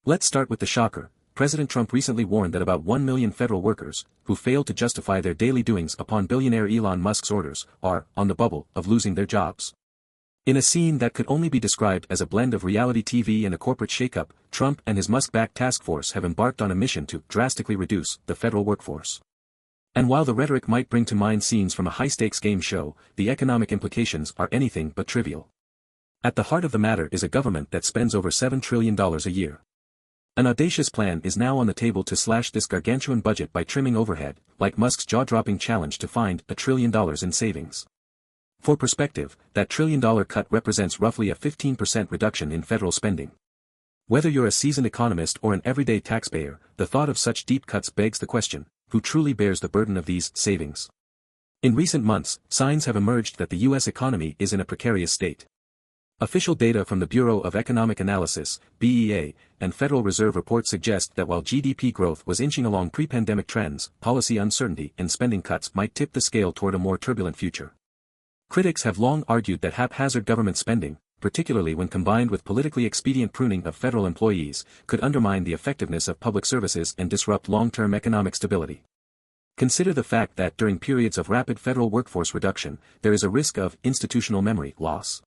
Let's start with the shocker. President Trump recently warned that about 1 million federal workers, who failed to justify their daily doings upon billionaire Elon Musk's orders, are on the bubble of losing their jobs. In a scene that could only be described as a blend of reality TV and a corporate shakeup, Trump and his Musk-backed task force have embarked on a mission to drastically reduce the federal workforce. And while the rhetoric might bring to mind scenes from a high-stakes game show, the economic implications are anything but trivial. At the heart of the matter is a government that spends over $7 trillion a year. An audacious plan is now on the table to slash this gargantuan budget by trimming overhead, like Musk's jaw-dropping challenge to find $1 trillion in savings. For perspective, that $1 trillion cut represents roughly a 15% reduction in federal spending. Whether you're a seasoned economist or an everyday taxpayer, the thought of such deep cuts begs the question, who truly bears the burden of these savings? In recent months, signs have emerged that the U.S. economy is in a precarious state. Official data from the Bureau of Economic Analysis, BEA, and Federal Reserve reports suggest that while GDP growth was inching along pre-pandemic trends, policy uncertainty and spending cuts might tip the scale toward a more turbulent future. Critics have long argued that haphazard government spending, particularly when combined with politically expedient pruning of federal employees, could undermine the effectiveness of public services and disrupt long-term economic stability. Consider the fact that during periods of rapid federal workforce reduction, there is a risk of institutional memory loss.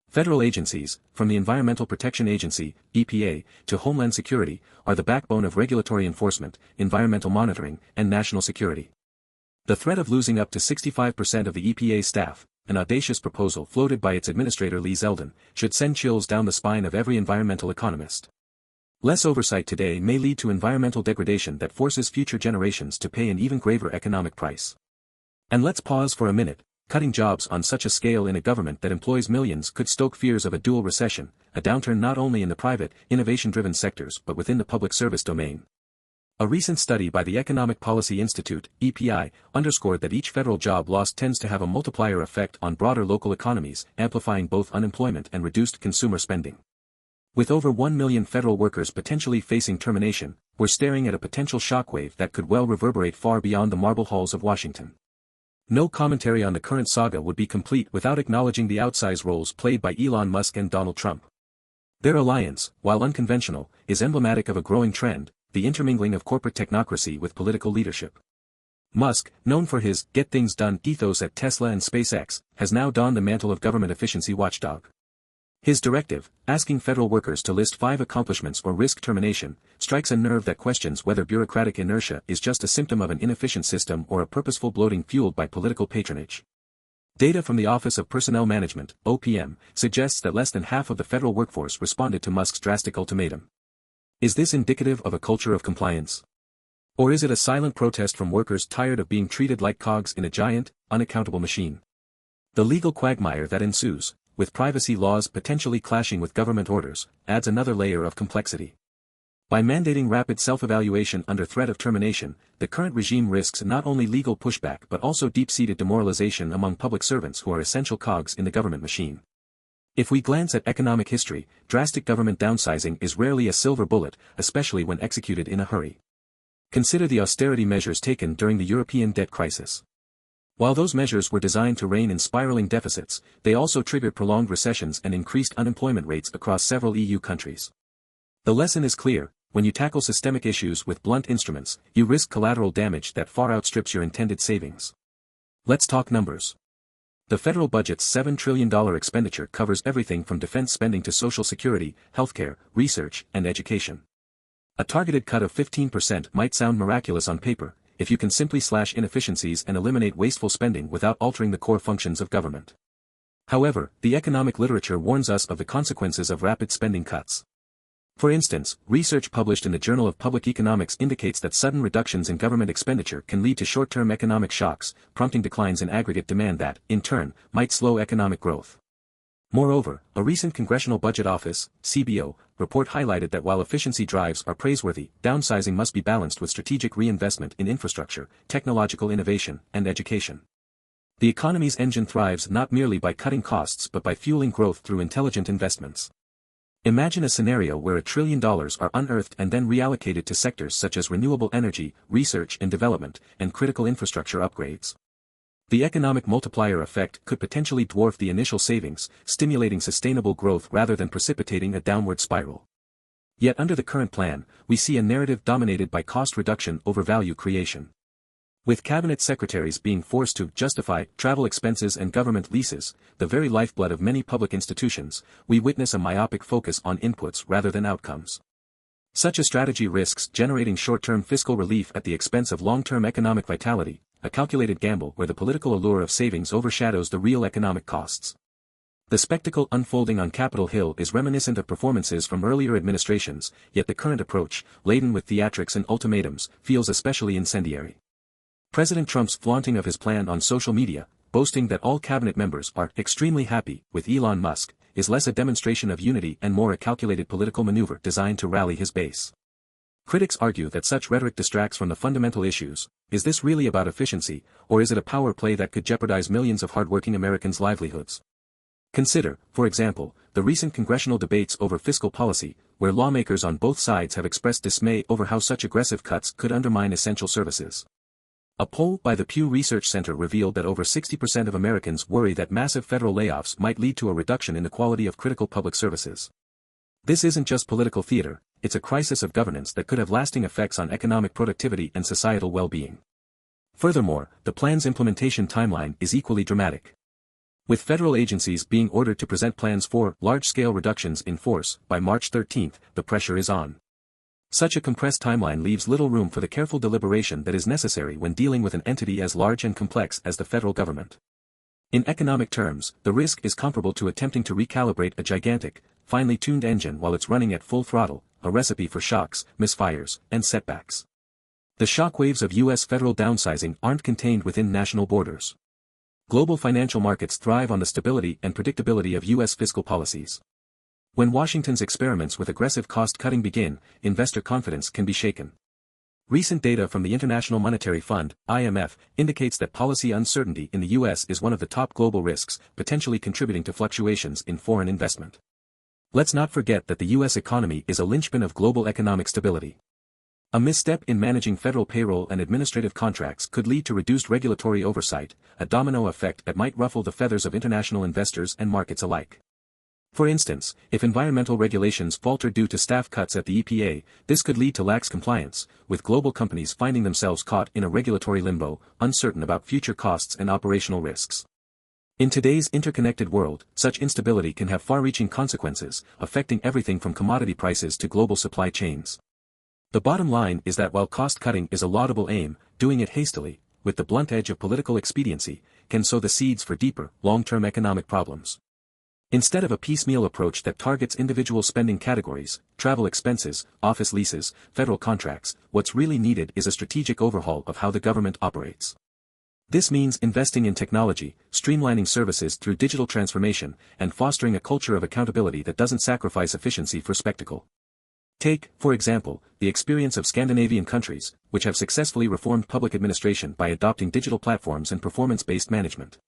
Federal agencies, from the Environmental Protection Agency, EPA, to Homeland Security, are the backbone of regulatory enforcement, environmental monitoring, and national security. The threat of losing up to 65% of the EPA staff, an audacious proposal floated by its administrator Lee Zeldin, should send chills down the spine of every environmental economist. Less oversight today may lead to environmental degradation that forces future generations to pay an even graver economic price. And let's pause for a minute. Cutting jobs on such a scale in a government that employs millions could stoke fears of a dual recession, a downturn not only in the private, innovation-driven sectors but within the public service domain. A recent study by the Economic Policy Institute, EPI, underscored that each federal job lost tends to have a multiplier effect on broader local economies, amplifying both unemployment and reduced consumer spending. With over 1 million federal workers potentially facing termination, we're staring at a potential shockwave that could well reverberate far beyond the marble halls of Washington. No commentary on the current saga would be complete without acknowledging the outsized roles played by Elon Musk and Donald Trump. Their alliance, while unconventional, is emblematic of a growing trend, the intermingling of corporate technocracy with political leadership. Musk, known for his "get things done" ethos at Tesla and SpaceX, has now donned the mantle of government efficiency watchdog. His directive, asking federal workers to list 5 accomplishments or risk termination, strikes a nerve that questions whether bureaucratic inertia is just a symptom of an inefficient system or a purposeful bloating fueled by political patronage. Data from the Office of Personnel Management, OPM, suggests that less than half of the federal workforce responded to Musk's drastic ultimatum. Is this indicative of a culture of compliance? Or is it a silent protest from workers tired of being treated like cogs in a giant, unaccountable machine? The legal quagmire that ensues, with privacy laws potentially clashing with government orders, adds another layer of complexity. By mandating rapid self-evaluation under threat of termination, the current regime risks not only legal pushback but also deep-seated demoralization among public servants who are essential cogs in the government machine. If we glance at economic history, drastic government downsizing is rarely a silver bullet, especially when executed in a hurry. Consider the austerity measures taken during the European debt crisis. While those measures were designed to rein in spiraling deficits, they also triggered prolonged recessions and increased unemployment rates across several EU countries. The lesson is clear: when you tackle systemic issues with blunt instruments, you risk collateral damage that far outstrips your intended savings. Let's talk numbers. The federal budget's $7 trillion expenditure covers everything from defense spending to social security, healthcare, research, and education. A targeted cut of 15% might sound miraculous on paper, if you can simply slash inefficiencies and eliminate wasteful spending without altering the core functions of government. However, the economic literature warns us of the consequences of rapid spending cuts. For instance, research published in the Journal of Public Economics indicates that sudden reductions in government expenditure can lead to short-term economic shocks, prompting declines in aggregate demand that, in turn, might slow economic growth. Moreover, a recent Congressional Budget Office, CBO, report highlighted that while efficiency drives are praiseworthy, downsizing must be balanced with strategic reinvestment in infrastructure, technological innovation, and education. The economy's engine thrives not merely by cutting costs but by fueling growth through intelligent investments. Imagine a scenario where $1 trillion are unearthed and then reallocated to sectors such as renewable energy, research and development, and critical infrastructure upgrades. The economic multiplier effect could potentially dwarf the initial savings, stimulating sustainable growth rather than precipitating a downward spiral. Yet under the current plan, we see a narrative dominated by cost reduction over value creation. With cabinet secretaries being forced to justify travel expenses and government leases, the very lifeblood of many public institutions, we witness a myopic focus on inputs rather than outcomes. Such a strategy risks generating short-term fiscal relief at the expense of long-term economic vitality, a calculated gamble where the political allure of savings overshadows the real economic costs. The spectacle unfolding on Capitol Hill is reminiscent of performances from earlier administrations, yet the current approach, laden with theatrics and ultimatums, feels especially incendiary. President Trump's flaunting of his plan on social media, boasting that all cabinet members are extremely happy with Elon Musk, is less a demonstration of unity and more a calculated political maneuver designed to rally his base. Critics argue that such rhetoric distracts from the fundamental issues. Is this really about efficiency, or is it a power play that could jeopardize millions of hardworking Americans' livelihoods? Consider, for example, the recent congressional debates over fiscal policy, where lawmakers on both sides have expressed dismay over how such aggressive cuts could undermine essential services. A poll by the Pew Research Center revealed that over 60% of Americans worry that massive federal layoffs might lead to a reduction in the quality of critical public services. This isn't just political theater, it's a crisis of governance that could have lasting effects on economic productivity and societal well-being. Furthermore, the plan's implementation timeline is equally dramatic. With federal agencies being ordered to present plans for large-scale reductions in force by March 13, the pressure is on. Such a compressed timeline leaves little room for the careful deliberation that is necessary when dealing with an entity as large and complex as the federal government. In economic terms, the risk is comparable to attempting to recalibrate a gigantic, finely tuned engine while it's running at full throttle, a recipe for shocks, misfires, and setbacks. The shockwaves of U.S. federal downsizing aren't contained within national borders. Global financial markets thrive on the stability and predictability of U.S. fiscal policies. When Washington's experiments with aggressive cost-cutting begin, investor confidence can be shaken. Recent data from the International Monetary Fund, IMF, indicates that policy uncertainty in the U.S. is one of the top global risks, potentially contributing to fluctuations in foreign investment. Let's not forget that the U.S. economy is a linchpin of global economic stability. A misstep in managing federal payroll and administrative contracts could lead to reduced regulatory oversight, a domino effect that might ruffle the feathers of international investors and markets alike. For instance, if environmental regulations falter due to staff cuts at the EPA, this could lead to lax compliance, with global companies finding themselves caught in a regulatory limbo, uncertain about future costs and operational risks. In today's interconnected world, such instability can have far-reaching consequences, affecting everything from commodity prices to global supply chains. The bottom line is that while cost-cutting is a laudable aim, doing it hastily, with the blunt edge of political expediency, can sow the seeds for deeper, long-term economic problems. Instead of a piecemeal approach that targets individual spending categories, travel expenses, office leases, federal contracts, what's really needed is a strategic overhaul of how the government operates. This means investing in technology, streamlining services through digital transformation, and fostering a culture of accountability that doesn't sacrifice efficiency for spectacle. Take, for example, the experience of Scandinavian countries, which have successfully reformed public administration by adopting digital platforms and performance-based management.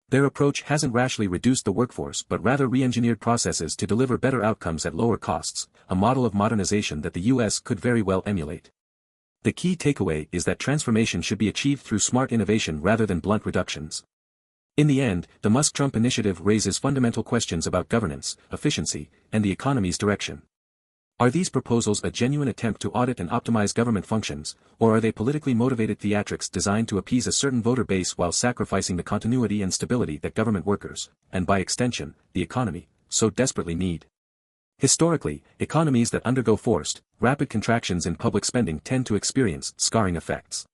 Their approach hasn't rashly reduced the workforce but rather re-engineered processes to deliver better outcomes at lower costs, a model of modernization that the U.S. could very well emulate. The key takeaway is that transformation should be achieved through smart innovation rather than blunt reductions. In the end, the Musk-Trump initiative raises fundamental questions about governance, efficiency, and the economy's direction. Are these proposals a genuine attempt to audit and optimize government functions, or are they politically motivated theatrics designed to appease a certain voter base while sacrificing the continuity and stability that government workers, and by extension, the economy, so desperately need? Historically, economies that undergo forced, rapid contractions in public spending tend to experience scarring effects.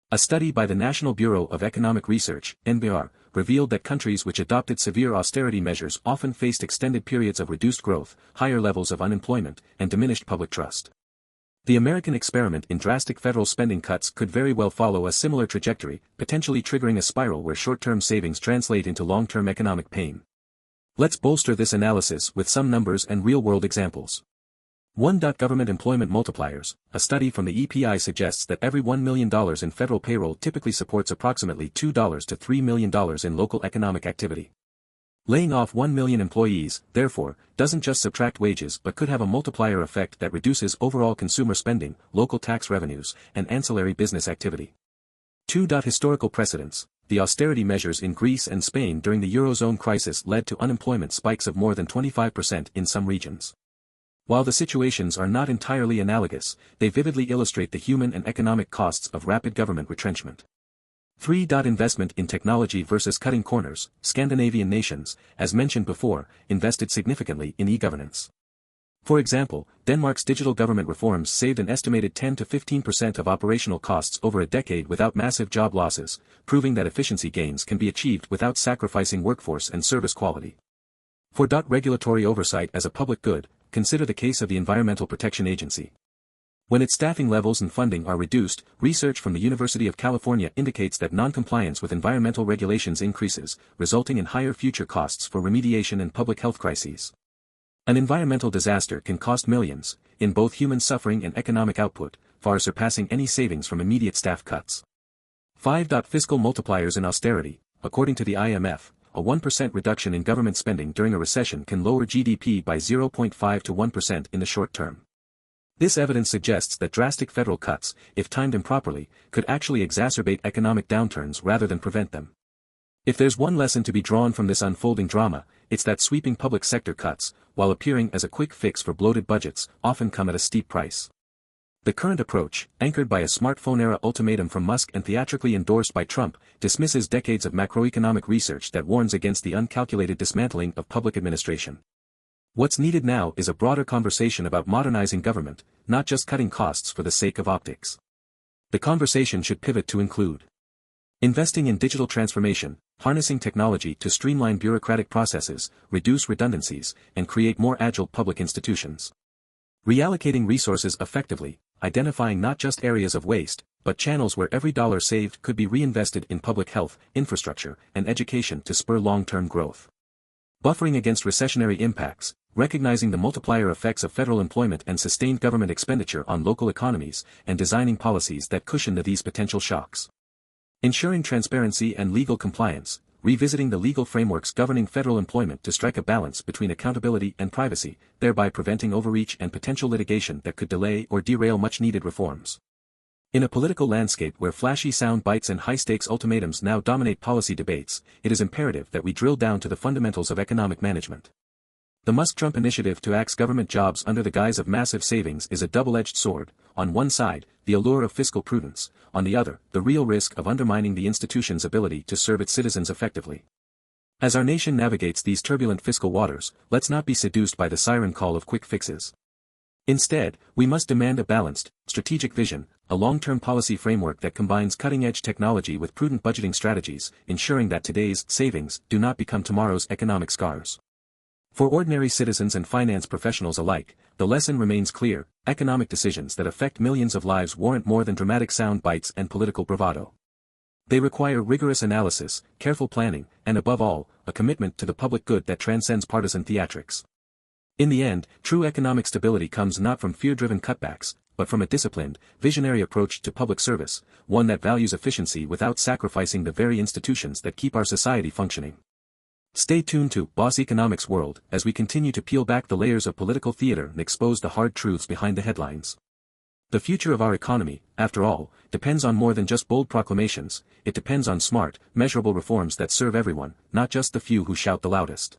A study by the National Bureau of Economic Research, NBR, revealed that countries which adopted severe austerity measures often faced extended periods of reduced growth, higher levels of unemployment, and diminished public trust. The American experiment in drastic federal spending cuts could very well follow a similar trajectory, potentially triggering a spiral where short-term savings translate into long-term economic pain. Let's bolster this analysis with some numbers and real-world examples. 1. Government employment multipliers. A study from the EPI suggests that every $1 million in federal payroll typically supports approximately $2 to $3 million in local economic activity. Laying off 1 million employees, therefore, doesn't just subtract wages but could have a multiplier effect that reduces overall consumer spending, local tax revenues, and ancillary business activity. 2. Historical precedents. The austerity measures in Greece and Spain during the Eurozone crisis led to unemployment spikes of more than 25% in some regions. While the situations are not entirely analogous, they vividly illustrate the human and economic costs of rapid government retrenchment. 3. Investment in technology versus cutting corners. Scandinavian nations, as mentioned before, invested significantly in e-governance. For example, Denmark's digital government reforms saved an estimated 10 to 15% of operational costs over a decade without massive job losses, proving that efficiency gains can be achieved without sacrificing workforce and service quality. 4. Regulatory oversight as a public good. Consider the case of the Environmental Protection Agency. When its staffing levels and funding are reduced, research from the University of California indicates that non-compliance with environmental regulations increases, resulting in higher future costs for remediation and public health crises. An environmental disaster can cost millions, in both human suffering and economic output, far surpassing any savings from immediate staff cuts. 5. Fiscal multipliers in austerity. According to the IMF, a 1% reduction in government spending during a recession can lower GDP by 0.5 to 1% in the short term. This evidence suggests that drastic federal cuts, if timed improperly, could actually exacerbate economic downturns rather than prevent them. If there's one lesson to be drawn from this unfolding drama, it's that sweeping public sector cuts, while appearing as a quick fix for bloated budgets, often come at a steep price. The current approach, anchored by a smartphone-era ultimatum from Musk and theatrically endorsed by Trump, dismisses decades of macroeconomic research that warns against the uncalculated dismantling of public administration. What's needed now is a broader conversation about modernizing government, not just cutting costs for the sake of optics. The conversation should pivot to include investing in digital transformation, harnessing technology to streamline bureaucratic processes, reduce redundancies, and create more agile public institutions. Reallocating resources effectively, identifying not just areas of waste, but channels where every dollar saved could be reinvested in public health, infrastructure, and education to spur long-term growth. Buffering against recessionary impacts, recognizing the multiplier effects of federal employment and sustained government expenditure on local economies, and designing policies that cushion these potential shocks. Ensuring transparency and legal compliance, revisiting the legal frameworks governing federal employment to strike a balance between accountability and privacy, thereby preventing overreach and potential litigation that could delay or derail much-needed reforms. In a political landscape where flashy sound bites and high-stakes ultimatums now dominate policy debates, it is imperative that we drill down to the fundamentals of economic management. The Musk-Trump initiative to axe government jobs under the guise of massive savings is a double-edged sword. On one side, the allure of fiscal prudence, on the other, the real risk of undermining the institution's ability to serve its citizens effectively. As our nation navigates these turbulent fiscal waters, let's not be seduced by the siren call of quick fixes. Instead, we must demand a balanced, strategic vision, a long-term policy framework that combines cutting-edge technology with prudent budgeting strategies, ensuring that today's savings do not become tomorrow's economic scars. For ordinary citizens and finance professionals alike, the lesson remains clear: economic decisions that affect millions of lives warrant more than dramatic sound bites and political bravado. They require rigorous analysis, careful planning, and above all, a commitment to the public good that transcends partisan theatrics. In the end, true economic stability comes not from fear-driven cutbacks, but from a disciplined, visionary approach to public service, one that values efficiency without sacrificing the very institutions that keep our society functioning. Stay tuned to Boss Economics World as we continue to peel back the layers of political theater and expose the hard truths behind the headlines. The future of our economy, after all, depends on more than just bold proclamations. It depends on smart, measurable reforms that serve everyone, not just the few who shout the loudest.